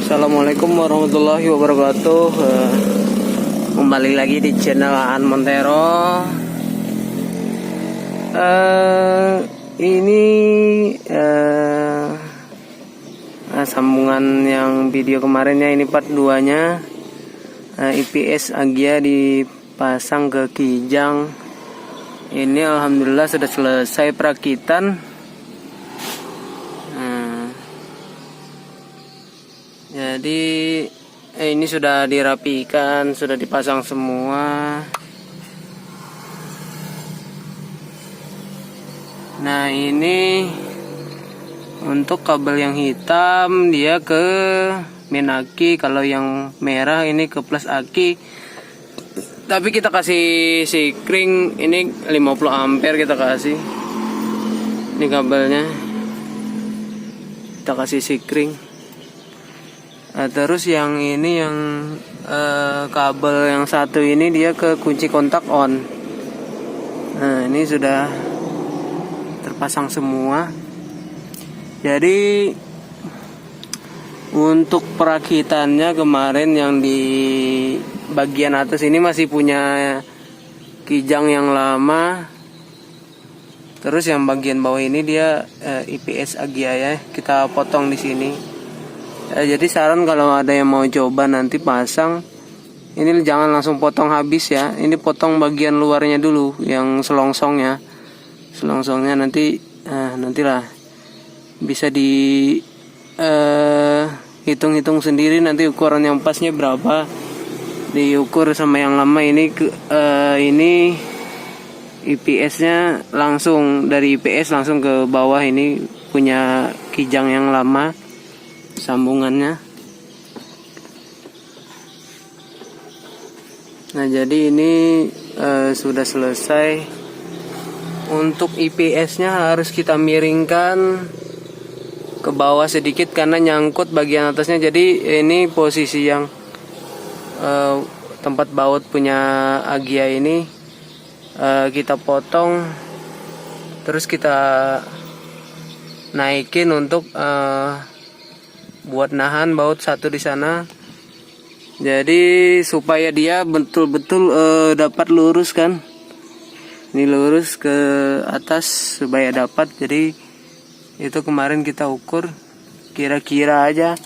Assalamualaikum warahmatullahi wabarakatuh. Kembali lagi di channel Aan Montero. Ini sambungan yang video kemarinnya, ini part 2 nya. IPS Agia dipasang ke kijang. Ini alhamdulillah sudah selesai perakitan. Jadi ini sudah dirapikan, sudah dipasang semua. Nah, ini untuk kabel yang hitam dia ke main aki, kalau yang merah ini ke plus aki. Tapi kita kasih sikring ini 50 ampere kita kasih. Ini kabelnya. Kita kasih sikring. Terus yang ini yang kabel yang satu ini dia ke kunci kontak on. Nah, ini sudah terpasang semua. Jadi untuk perakitannya kemarin yang di bagian atas ini masih punya kijang yang lama. Terus yang bagian bawah ini dia IPS Agia ya. Kita potong di sini. Jadi saran kalau ada yang mau coba nanti pasang, ini jangan langsung potong habis ya. Ini potong bagian luarnya dulu, yang selongsongnya. Selongsongnya nanti, nantilah bisa di hitung-hitung sendiri nanti ukuran yang pasnya berapa. Diukur sama yang lama ini ini IPS-nya langsung dari IPS langsung ke bawah, ini punya kijang yang lama. Sambungannya. Nah, jadi ini sudah selesai. Untuk IPS-nya harus kita miringkan ke bawah sedikit karena nyangkut bagian atasnya. Jadi ini posisi yang tempat baut punya Agia ini kita potong, terus kita naikin untuk buat nahan baut satu di sana. Jadi supaya dia betul-betul dapat lurus kan. Ini lurus ke atas supaya dapat. Jadi itu kemarin kita ukur kira-kira aja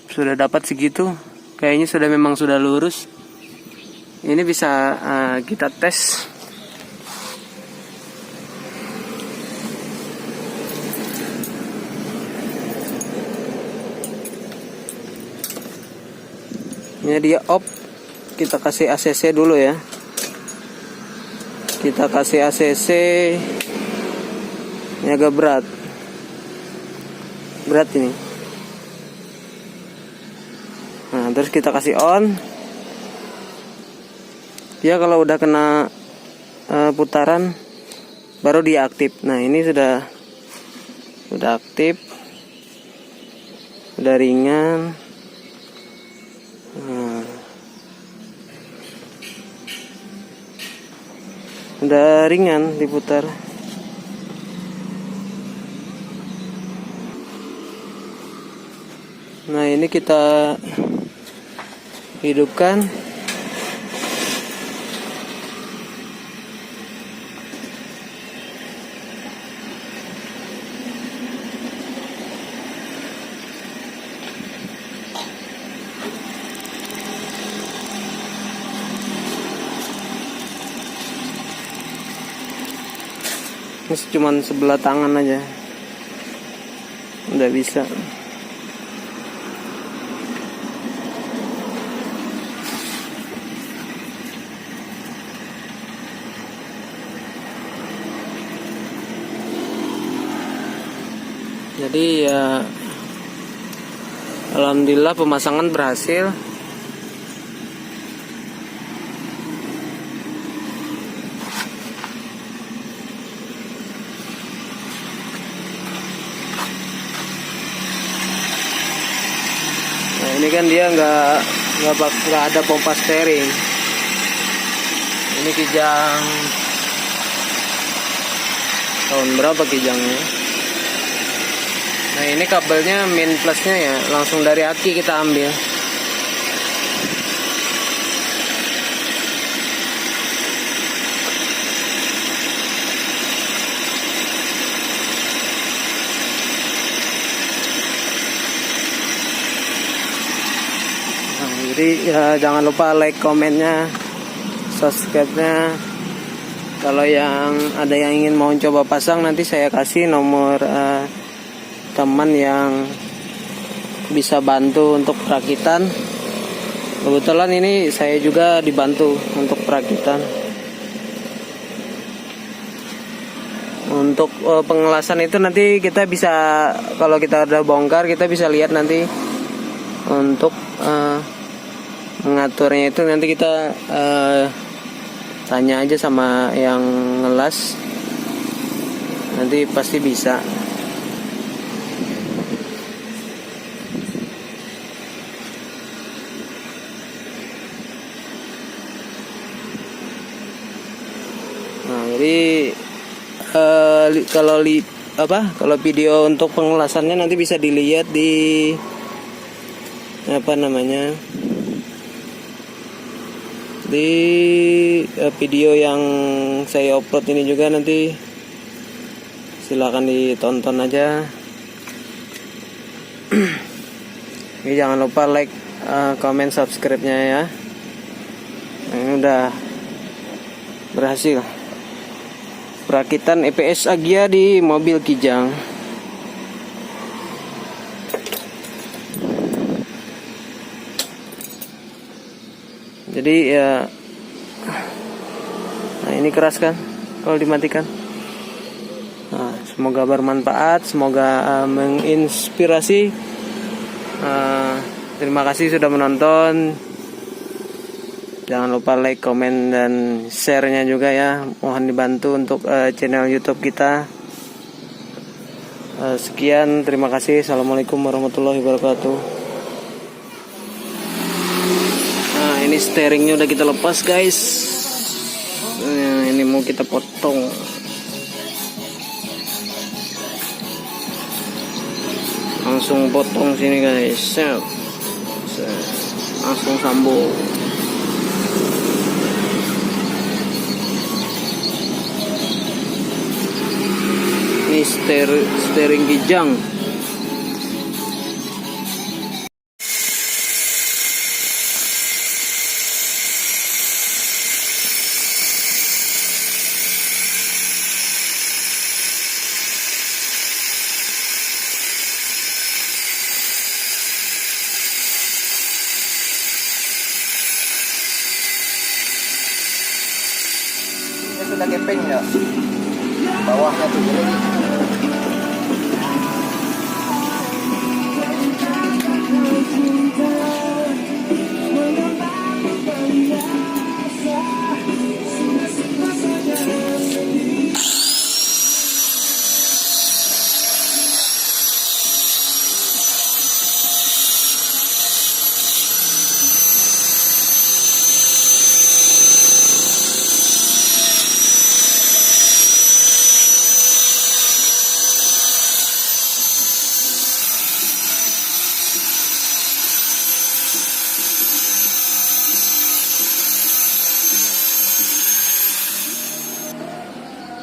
sudah dapat segitu. Kayaknya sudah memang sudah lurus. Ini bisa kita tes. Ini dia off. Kita kasih ACC dulu ya. Kita kasih ACC. Ini agak berat. Berat ini. Nah, terus kita kasih on. Dia kalau udah kena putaran baru dia aktif. Nah, ini sudah aktif. Udah ringan. Udah ringan diputar. Nah, ini kita hidupkan. Ini cuma sebelah tangan aja udah bisa. Jadi ya alhamdulillah pemasangan berhasil. Ini kan dia nggak ada pompa steering. Ini kijang tahun berapa kijangnya? Nah, Nah ini kabelnya min plusnya ya, langsung dari aki kita ambil. Nah, jadi ya, jangan lupa like, komennya, subscribe-nya. Kalau yang ada yang ingin mau coba pasang, nanti saya kasih nomor teman yang bisa bantu untuk perakitan. Kebetulan ini saya juga dibantu untuk perakitan. Untuk pengelasan itu nanti kita bisa, kalau kita udah bongkar, kita bisa lihat nanti. Untuk mengaturnya itu nanti kita tanya aja sama yang ngelas, nanti pasti bisa. Nah, jadi kalau video untuk pengelasannya nanti bisa dilihat di di video yang saya upload ini juga, nanti silakan ditonton aja. Jadi jangan lupa like, comment, subscribe-nya ya. Nah, ini udah berhasil perakitan EPS Agia di mobil Kijang. Jadi ya, nah ini keras kan kalau dimatikan. Nah, semoga bermanfaat, semoga menginspirasi. Terima kasih sudah menonton. Jangan lupa like, komen, dan share-nya juga ya. Mohon dibantu untuk channel YouTube kita. Sekian, terima kasih. Assalamualaikum warahmatullahi wabarakatuh. Nah, ini steeringnya udah kita lepas guys. Nah, ini mau kita potong. Langsung potong sini guys. Langsung sambung. Ini steering Kijang. Ini sudah gepeng ya, bawahnya tuh lagi.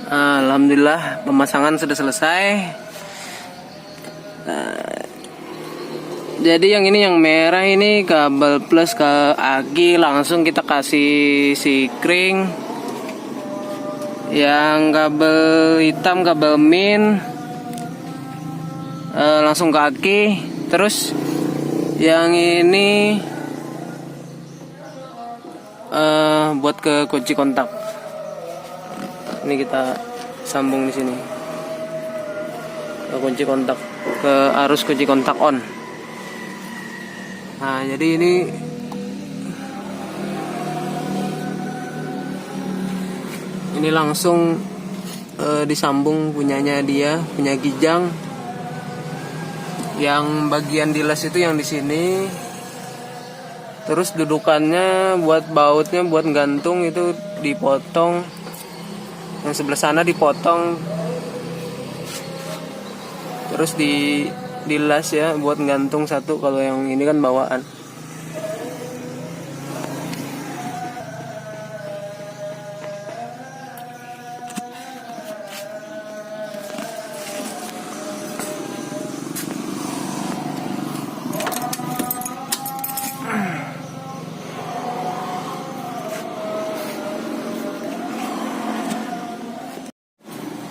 Alhamdulillah pemasangan sudah selesai. Jadi yang ini, yang merah ini kabel plus ke aki, langsung kita kasih sikring. Yang kabel hitam, kabel min, langsung ke aki. Terus yang ini buat ke kunci kontak. Ini kita sambung di sini ke kunci kontak, ke arus kunci kontak on. Nah, jadi ini langsung disambung, punyanya dia, punya Kijang. Yang bagian di les itu yang di sini. Terus dudukannya buat bautnya, buat gantung itu dipotong. Yang sebelah sana dipotong, terus dilas ya, buat gantung satu. Kalau yang ini kan bawaan.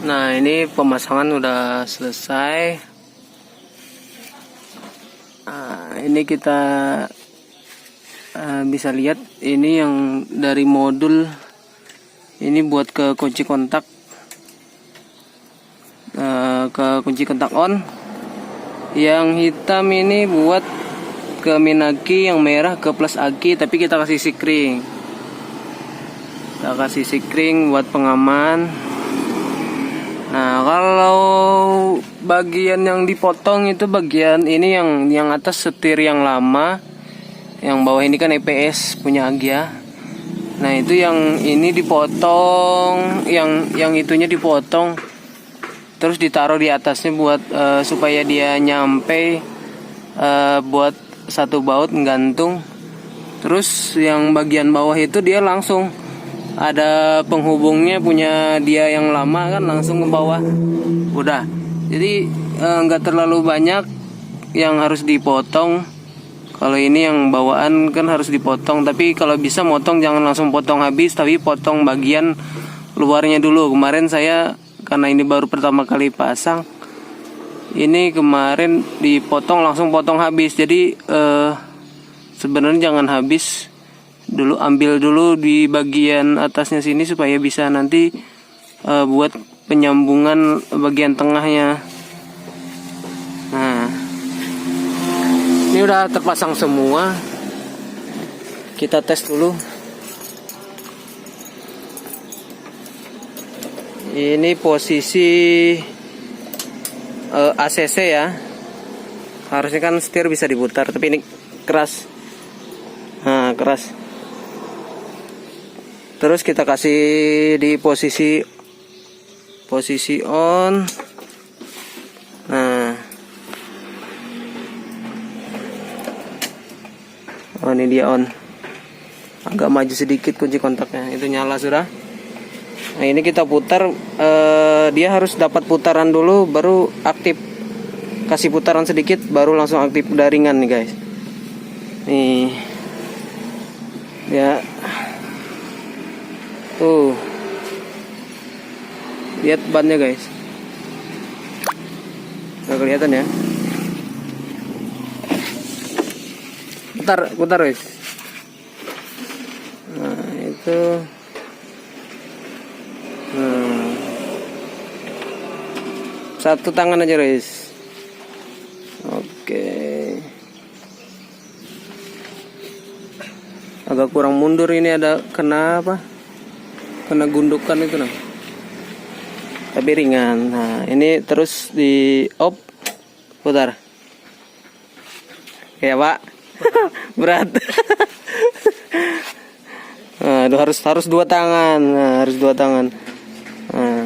Nah, ini pemasangan udah selesai. Nah, ini kita bisa lihat ini yang dari modul ini buat ke kunci kontak, ke kunci kontak on. Yang hitam ini buat ke min aki, yang merah ke plus aki, tapi kita kasih sikring. Kita kasih sikring buat pengaman. Nah, kalau bagian yang dipotong itu bagian ini yang atas setir yang lama, yang bawah ini kan EPS punya Agia. Nah, itu yang ini dipotong, yang itunya dipotong, terus ditaruh di atasnya buat supaya dia nyampe buat satu baut gantung. Terus yang bagian bawah itu dia langsung ada penghubungnya punya dia yang lama kan, langsung ke bawah. Udah. Jadi nggak terlalu banyak yang harus dipotong. Kalau ini yang bawaan kan harus dipotong, tapi kalau bisa motong jangan langsung potong habis, tapi potong bagian luarnya dulu. Kemarin saya karena ini baru pertama kali pasang, ini kemarin dipotong langsung potong habis. Jadi sebenarnya jangan habis dulu, ambil dulu di bagian atasnya sini supaya bisa nanti buat penyambungan bagian tengahnya. Nah, ini udah terpasang semua. Kita tes dulu. Ini posisi ACC ya. Harusnya kan setir bisa diputar, tapi ini keras. Nah, keras. Terus kita kasih di posisi on. Nah, oh ini dia on. Agak maju sedikit kunci kontaknya. Itu nyala sudah. Nah, ini kita putar. Dia harus dapat putaran dulu baru aktif. Kasih putaran sedikit baru langsung aktif. Udah ringan nih guys. Nih ya. Lihat bannya guys. Nggak kelihatan ya. Putar guys. Nah itu. Satu tangan aja guys. Oke. Agak kurang mundur ini, ada kena apa? Kena gundukan itu nah. Tapi ringan. Nah, ini terus di op, putar. Ya, Pak. Berat. Nah, harus dua tangan. Nah, harus dua tangan. Nah.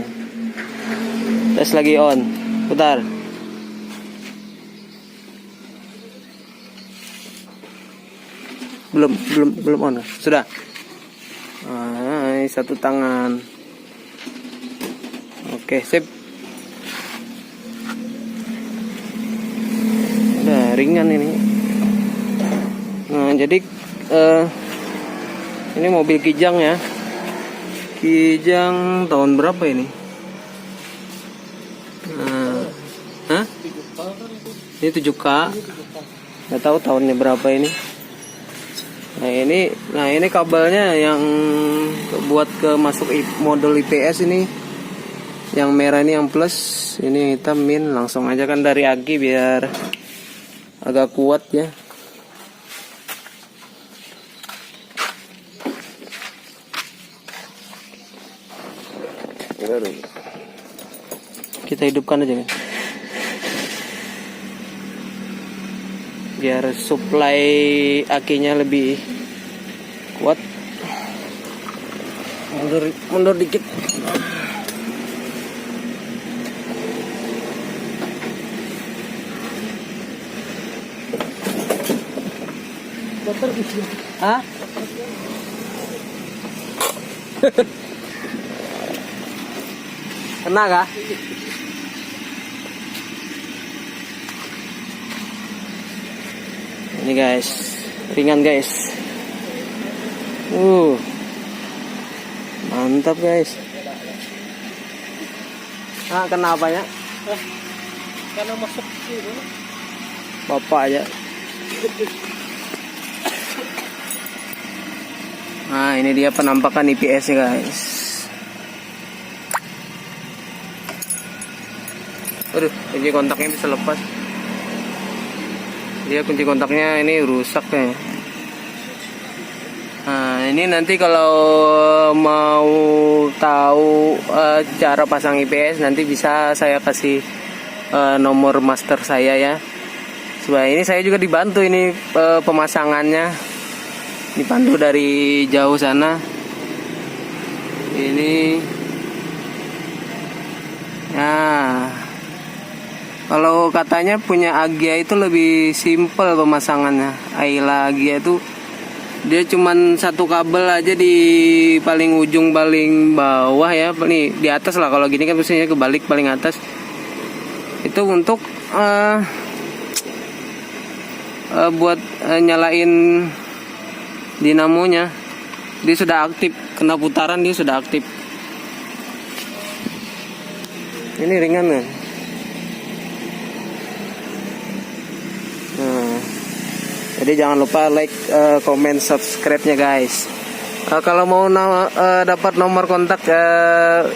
Tes lagi on. Putar. Belum on. Sudah. Nah, ini satu tangan. Oke, sip. Udah ringan ini. Nah, jadi ini mobil Kijang ya. Kijang tahun berapa ini? Hah? Ini 7K. Nggak tahu tahunnya berapa ini. Nah ini kabelnya yang buat ke masuk modul IPS ini. Yang merah ini yang plus, ini hitam min. Langsung aja kan dari aki biar agak kuat ya. Kita hidupkan aja kan, biar supply akinya lebih kuat. Mundur dikit. Hah? Kena kah? Ini guys, ringan guys. Mantap guys. Ah, kena apanya? Karena masuk gitu. Bapak aja. Nah, ini dia penampakan IPS nya guys. Aduh, kunci kontaknya bisa lepas. Dia kunci kontaknya ini rusak ya. Nah, ini nanti kalau mau tahu cara pasang IPS, nanti bisa saya kasih nomor master saya ya. Supaya ini saya juga dibantu ini pemasangannya, dibantu dari jauh sana. Ini, nah, kalau katanya punya Agia itu lebih simpel pemasangannya. Ayla Agia itu dia cuman satu kabel aja di paling ujung paling bawah ya, nih di atas lah. Kalau gini kan biasanya kebalik paling atas. Itu untuk buat nyalain dinamonya. Dia sudah aktif, kena putaran dia sudah aktif. Ini ringan kan? Jadi jangan lupa like, comment, subscribe-nya guys. Kalau mau dapat nomor kontak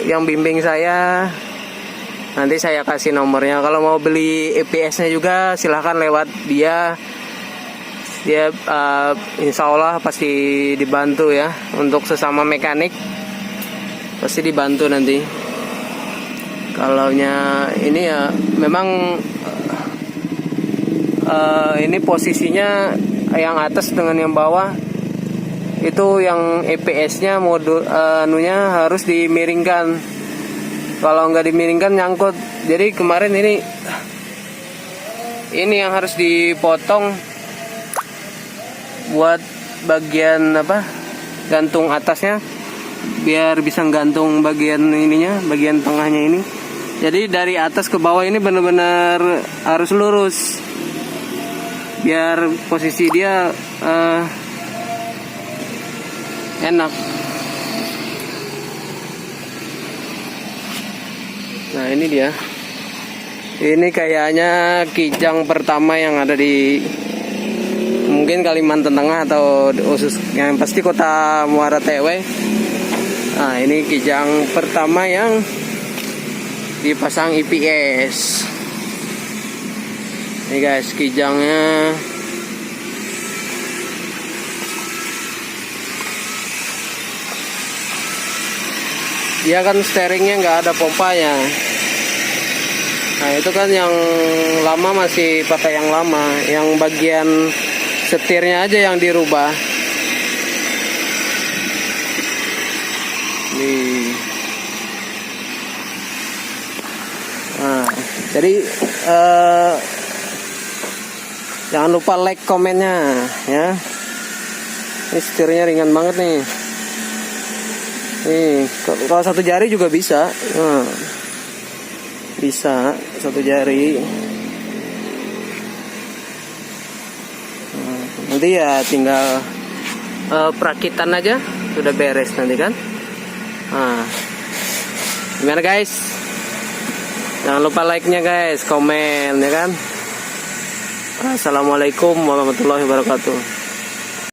yang bimbing saya, nanti saya kasih nomornya. Kalau mau beli EPS-nya juga silahkan lewat dia. Dia insya Allah pasti dibantu ya. Untuk sesama mekanik pasti dibantu nanti. Kalaunya ini ya memang ini posisinya yang atas dengan yang bawah itu yang EPS-nya modul anunya harus dimiringkan. Kalau nggak dimiringkan nyangkut. Jadi kemarin ini yang harus dipotong buat bagian gantung atasnya, biar bisa gantung bagian ininya, bagian tengahnya ini. Jadi dari atas ke bawah ini benar-benar harus lurus, biar posisi dia enak. Nah ini dia. Ini kayaknya kijang pertama yang ada di mungkin Kalimantan Tengah atau khusus yang pasti kota Muara Tewe. Nah ini kijang pertama yang dipasang IPS. Ini guys kijangnya. Dia kan steeringnya nggak ada pompanya. Nah itu kan yang lama masih pakai yang lama, yang bagian setirnya aja yang dirubah. Nih. Nah, jadi jangan lupa like komennya ya. Ini setirnya ringan banget nih. Nih, kalau satu jari juga bisa. Nah, bisa satu jari. Nah, nanti ya tinggal perakitan aja, sudah beres nanti kan. Nah, gimana guys? Jangan lupa like-nya guys, komen ya kan. Assalamualaikum warahmatullahi wabarakatuh.